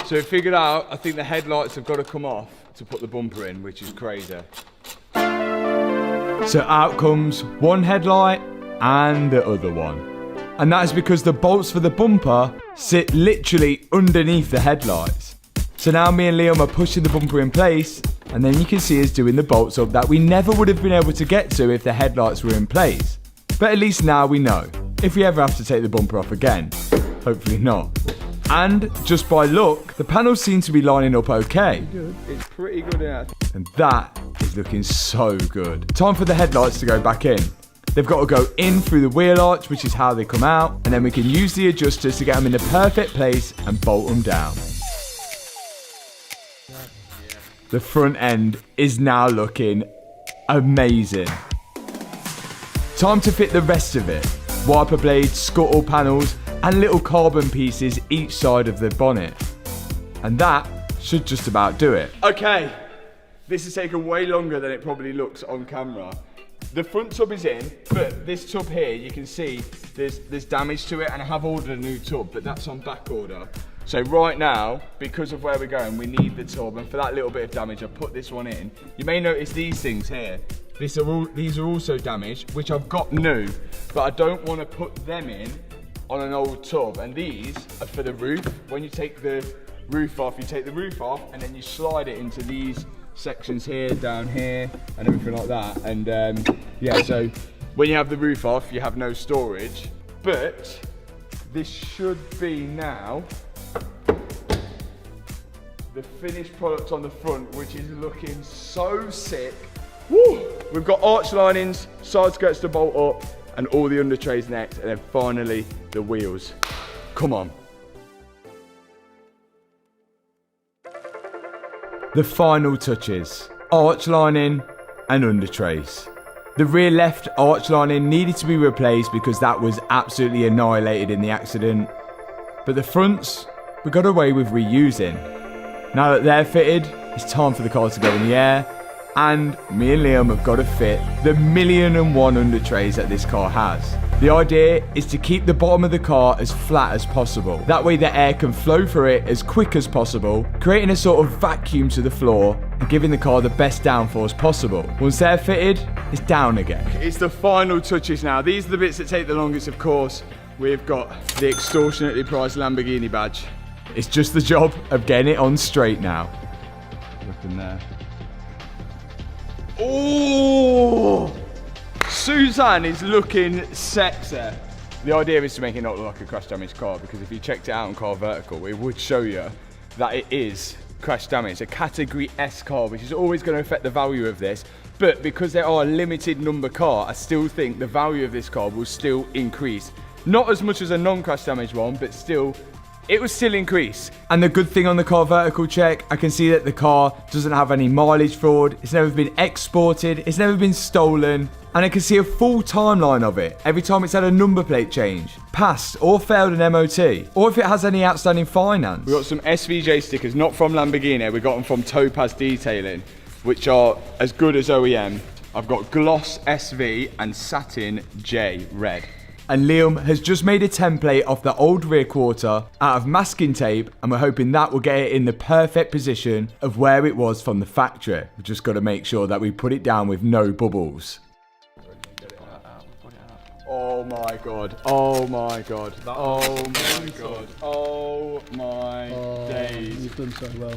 So we figured out, I think the headlights have got to come off to put the bumper in, which is crazy. So out comes one headlight and the other one. And that is because the bolts for the bumper sit literally underneath the headlights. So now me and Liam are pushing the bumper in place, and then you can see us doing the bolts up that we never would have been able to get to if the headlights were in place. But at least now we know. If we ever have to take the bumper off again, hopefully not. And just by luck, the panels seem to be lining up okay. It's pretty good, yeah. And that is looking so good. Time for the headlights to go back in. They've got to go in through the wheel arch, which is how they come out, and then we can use the adjusters to get them in the perfect place and bolt them down. The front end is now looking amazing. Time to fit the rest of it. Wiper blades, scuttle panels, and little carbon pieces each side of the bonnet. And that should just about do it. Okay, this has taken way longer than it probably looks on camera. The front tub is in, but this tub here, you can see there's damage to it, and I have ordered a new tub, but that's on back order. So right now, because of where we're going, we need the tub, and for that little bit of damage, I put this one in. You may notice these things here. These are also damaged, which I've got new, but I don't want to put them in on an old tub, and these are for the roof. When you take the roof off, you take the roof off, and then you slide it into these sections here, down here, and everything like that. And yeah, so when you have the roof off, you have no storage. But this should be now the finished product on the front, which is looking so sick. Woo! We've got arch linings, side skirts to bolt up, and all the under trays next, and then finally the wheels. Come on. The final touches, arch lining and under trays. The rear left arch lining needed to be replaced because that was absolutely annihilated in the accident. But the fronts, we got away with reusing. Now that they're fitted, it's time for the car to go in the air, and me and Liam have got to fit the 1,000,001 under trays that this car has. The idea is to keep the bottom of the car as flat as possible. That way the air can flow through it as quick as possible, creating a sort of vacuum to the floor and giving the car the best downforce possible. Once they're fitted, it's down again. It's the final touches now. These are the bits that take the longest, of course. We've got the extortionately priced Lamborghini badge. It's just the job of getting it on straight now. Look in there. Oh! Suzanne is looking sexy. The idea is to make it not look like a crash damaged car, because if you checked it out on Car Vertical, it would show you that it is crash damaged. A category S car, which is always going to affect the value of this. But because they are a limited number car, I still think the value of this car will still increase. Not as much as a non-crash damaged one, but still, it will still increase. And the good thing on the Car Vertical check, I can see that the car doesn't have any mileage fraud, it's never been exported, it's never been stolen, and I can see a full timeline of it every time it's had a number plate change, passed or failed an MOT, or if it has any outstanding finance. We got some SVJ stickers, not from Lamborghini, we got them from Topaz Detailing, which are as good as OEM. I've got Gloss SV and Satin J Red. And Liam has just made a template of the old rear quarter out of masking tape, and we're hoping that will get it in the perfect position of where it was from the factory. We've just got to make sure that we put it down with no bubbles. Oh my god, oh my god, oh my god, oh my days. You've done so well.